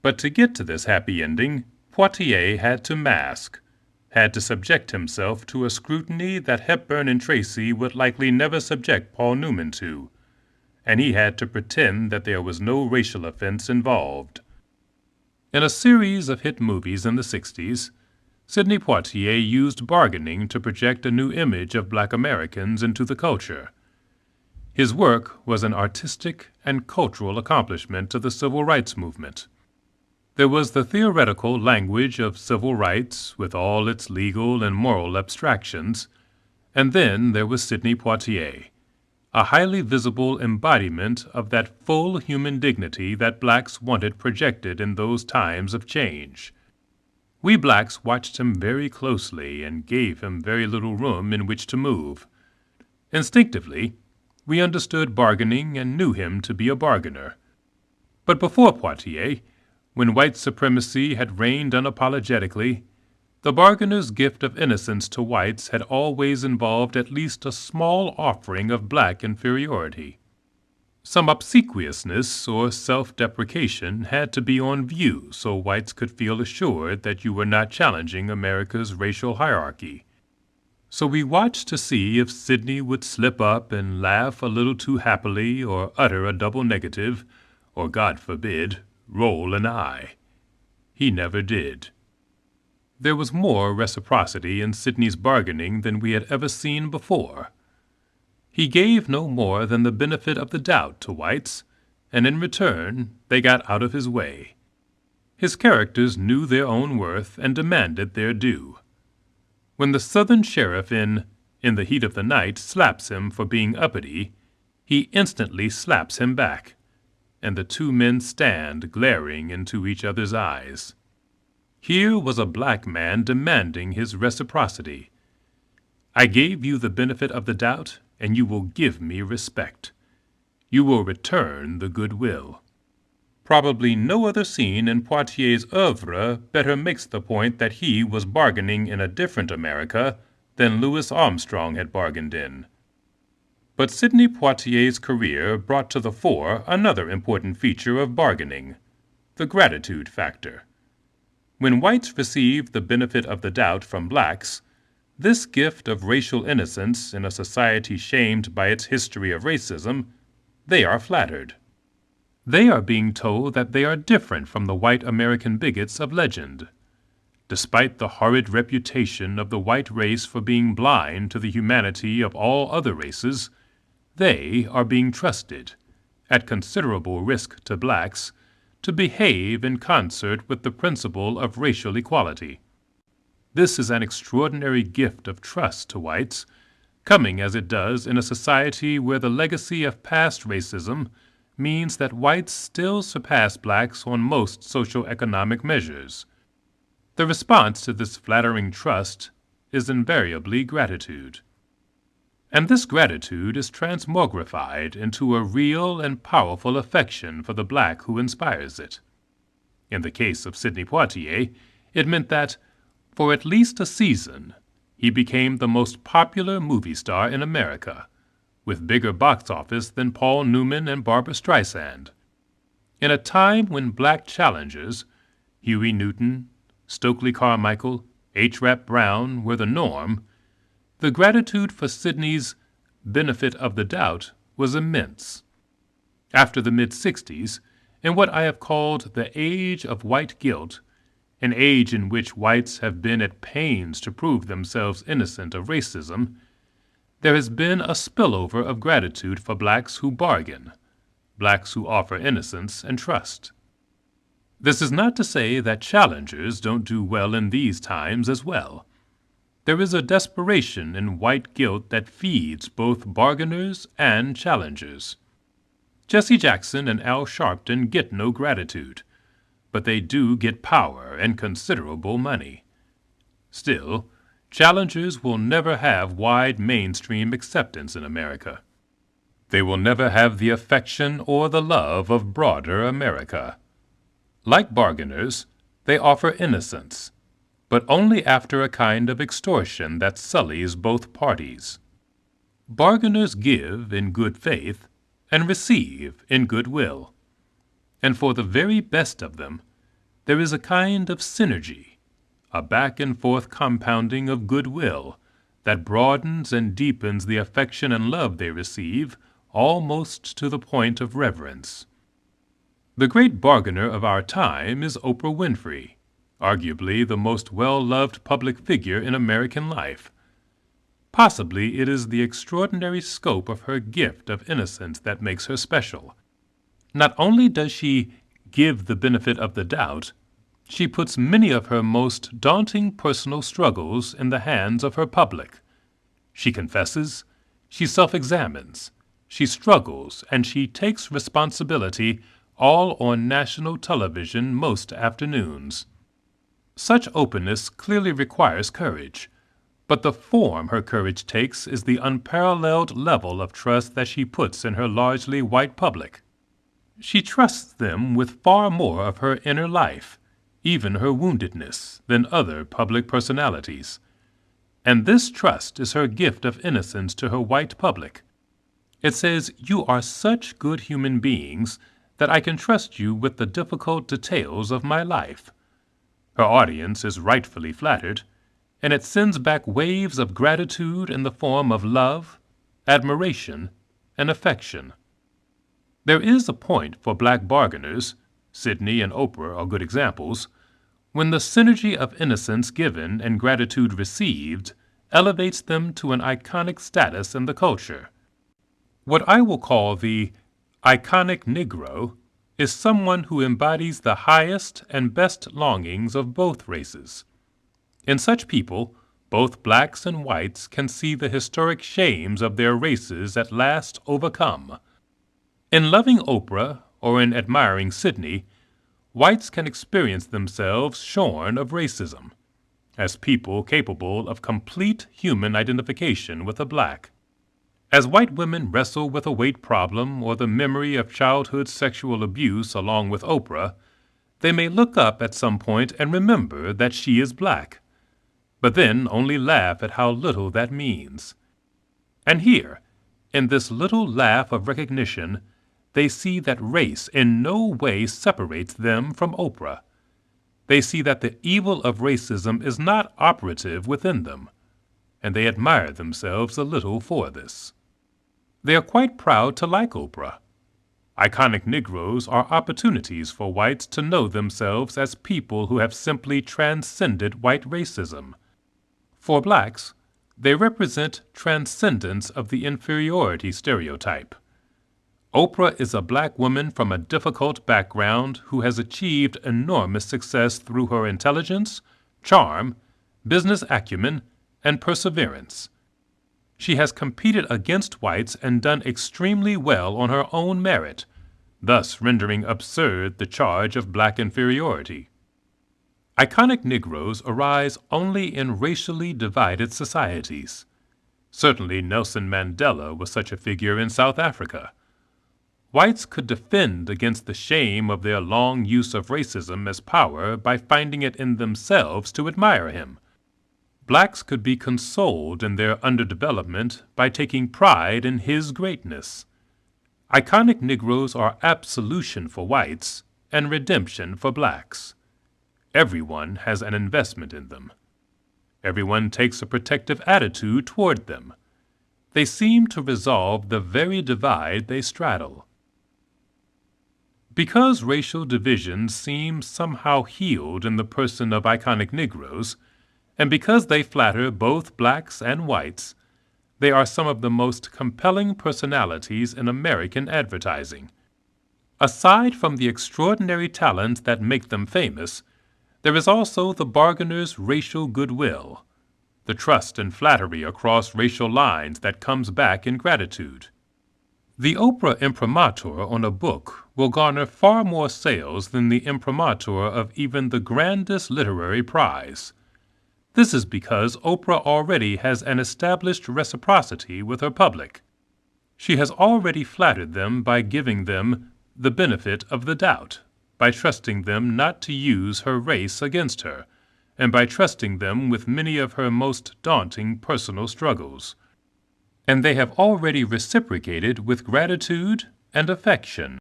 But to get to this happy ending, Poitier had to mask, had to subject himself to a scrutiny that Hepburn and Tracy would likely never subject Paul Newman to, and he had to pretend that there was no racial offense involved. In a series of hit movies in the 60s, Sidney Poitier used bargaining to project a new image of Black Americans into the culture. His work was an artistic and cultural accomplishment of the civil rights movement. There was the theoretical language of civil rights with all its legal and moral abstractions, and then there was Sidney Poitier, a highly visible embodiment of that full human dignity that blacks wanted projected in those times of change. We blacks watched him very closely and gave him very little room in which to move. Instinctively, we understood bargaining and knew him to be a bargainer. But before Poitier, when white supremacy had reigned unapologetically, the bargainer's gift of innocence to whites had always involved at least a small offering of black inferiority. Some obsequiousness or self-deprecation had to be on view so whites could feel assured that you were not challenging America's racial hierarchy. So we watched to see if Sidney would slip up and laugh a little too happily or utter a double negative, or, God forbid, roll an eye. He never did. There was more reciprocity in Sidney's bargaining than we had ever seen before. He gave no more than the benefit of the doubt to whites, and in return they got out of his way. His characters knew their own worth and demanded their due. When the Southern sheriff in the Heat of the Night slaps him for being uppity, he instantly slaps him back, and the two men stand glaring into each other's eyes. Here was a black man demanding his reciprocity. I gave you the benefit of the doubt, and you will give me respect. You will return the goodwill. Probably no other scene in Poitier's oeuvre better makes the point that he was bargaining in a different America than Louis Armstrong had bargained in. But Sidney Poitier's career brought to the fore another important feature of bargaining, the gratitude factor. When whites receive the benefit of the doubt from blacks, this gift of racial innocence in a society shamed by its history of racism, they are flattered. They are being told that they are different from the white American bigots of legend. Despite the horrid reputation of the white race for being blind to the humanity of all other races, they are being trusted, at considerable risk to blacks, to behave in concert with the principle of racial equality. This is an extraordinary gift of trust to whites, coming as it does in a society where the legacy of past racism means that whites still surpass blacks on most socio-economic measures. The response to this flattering trust is invariably gratitude. And this gratitude is transmogrified into a real and powerful affection for the black who inspires it. In the case of Sidney Poitier, it meant that, for at least a season, he became the most popular movie star in America, with bigger box office than Paul Newman and Barbra Streisand. In a time when black challengers, Huey Newton, Stokely Carmichael, H. Rap Brown, were the norm, the gratitude for Sidney's benefit of the doubt was immense. After the mid-60s, in what I have called the age of white guilt, an age in which whites have been at pains to prove themselves innocent of racism, there has been a spillover of gratitude for blacks who bargain, blacks who offer innocence and trust. This is not to say that challengers don't do well in these times as well. There is a desperation in white guilt that feeds both bargainers and challengers. Jesse Jackson and Al Sharpton get no gratitude, but they do get power and considerable money. Still, challengers will never have wide mainstream acceptance in America. They will never have the affection or the love of broader America. Like bargainers, they offer innocence, but only after a kind of extortion that sullies both parties. Bargainers give in good faith and receive in good will, and for the very best of them, there is a kind of synergy, a back-and-forth compounding of goodwill that broadens and deepens the affection and love they receive almost to the point of reverence. The great bargainer of our time is Oprah Winfrey, arguably the most well-loved public figure in American life. Possibly it is the extraordinary scope of her gift of innocence that makes her special. Not only does she give the benefit of the doubt, she puts many of her most daunting personal struggles in the hands of her public. She confesses, she self-examines, she struggles, and she takes responsibility, all on national television most afternoons. Such openness clearly requires courage, but the form her courage takes is the unparalleled level of trust that she puts in her largely white public. She trusts them with far more of her inner life, even her woundedness, than other public personalities. And this trust is her gift of innocence to her white public. It says, "You are such good human beings that I can trust you with the difficult details of my life." Her audience is rightfully flattered, and it sends back waves of gratitude in the form of love, admiration, and affection. There is a point for black bargainers, Sidney and Oprah are good examples, when the synergy of innocence given and gratitude received elevates them to an iconic status in the culture. What I will call the iconic Negro is someone who embodies the highest and best longings of both races. In such people, both blacks and whites can see the historic shames of their races at last overcome. In loving Oprah or in admiring Sidney, whites can experience themselves shorn of racism, as people capable of complete human identification with a black. As white women wrestle with a weight problem or the memory of childhood sexual abuse along with Oprah, they may look up at some point and remember that she is black, but then only laugh at how little that means. And here, in this little laugh of recognition, they see that race in no way separates them from Oprah. They see that the evil of racism is not operative within them, and they admire themselves a little for this. They are quite proud to like Oprah. Iconic Negroes are opportunities for whites to know themselves as people who have simply transcended white racism. For blacks, they represent transcendence of the inferiority stereotype. Oprah is a black woman from a difficult background who has achieved enormous success through her intelligence, charm, business acumen, and perseverance. She has competed against whites and done extremely well on her own merit, thus rendering absurd the charge of black inferiority. Iconic Negroes arise only in racially divided societies. Certainly Nelson Mandela was such a figure in South Africa. Whites could defend against the shame of their long use of racism as power by finding it in themselves to admire him. Blacks could be consoled in their underdevelopment by taking pride in his greatness. Iconic Negroes are absolution for whites and redemption for blacks. Everyone has an investment in them. Everyone takes a protective attitude toward them. They seem to resolve the very divide they straddle. Because racial divisions seem somehow healed in the person of iconic Negroes, and because they flatter both blacks and whites, they are some of the most compelling personalities in American advertising. Aside from the extraordinary talents that make them famous, there is also the bargainer's racial goodwill, the trust and flattery across racial lines that comes back in gratitude. The Oprah imprimatur on a book will garner far more sales than the imprimatur of even the grandest literary prize. This is because Oprah already has an established reciprocity with her public. She has already flattered them by giving them the benefit of the doubt, by trusting them not to use her race against her, and by trusting them with many of her most daunting personal struggles. And they have already reciprocated with gratitude and affection.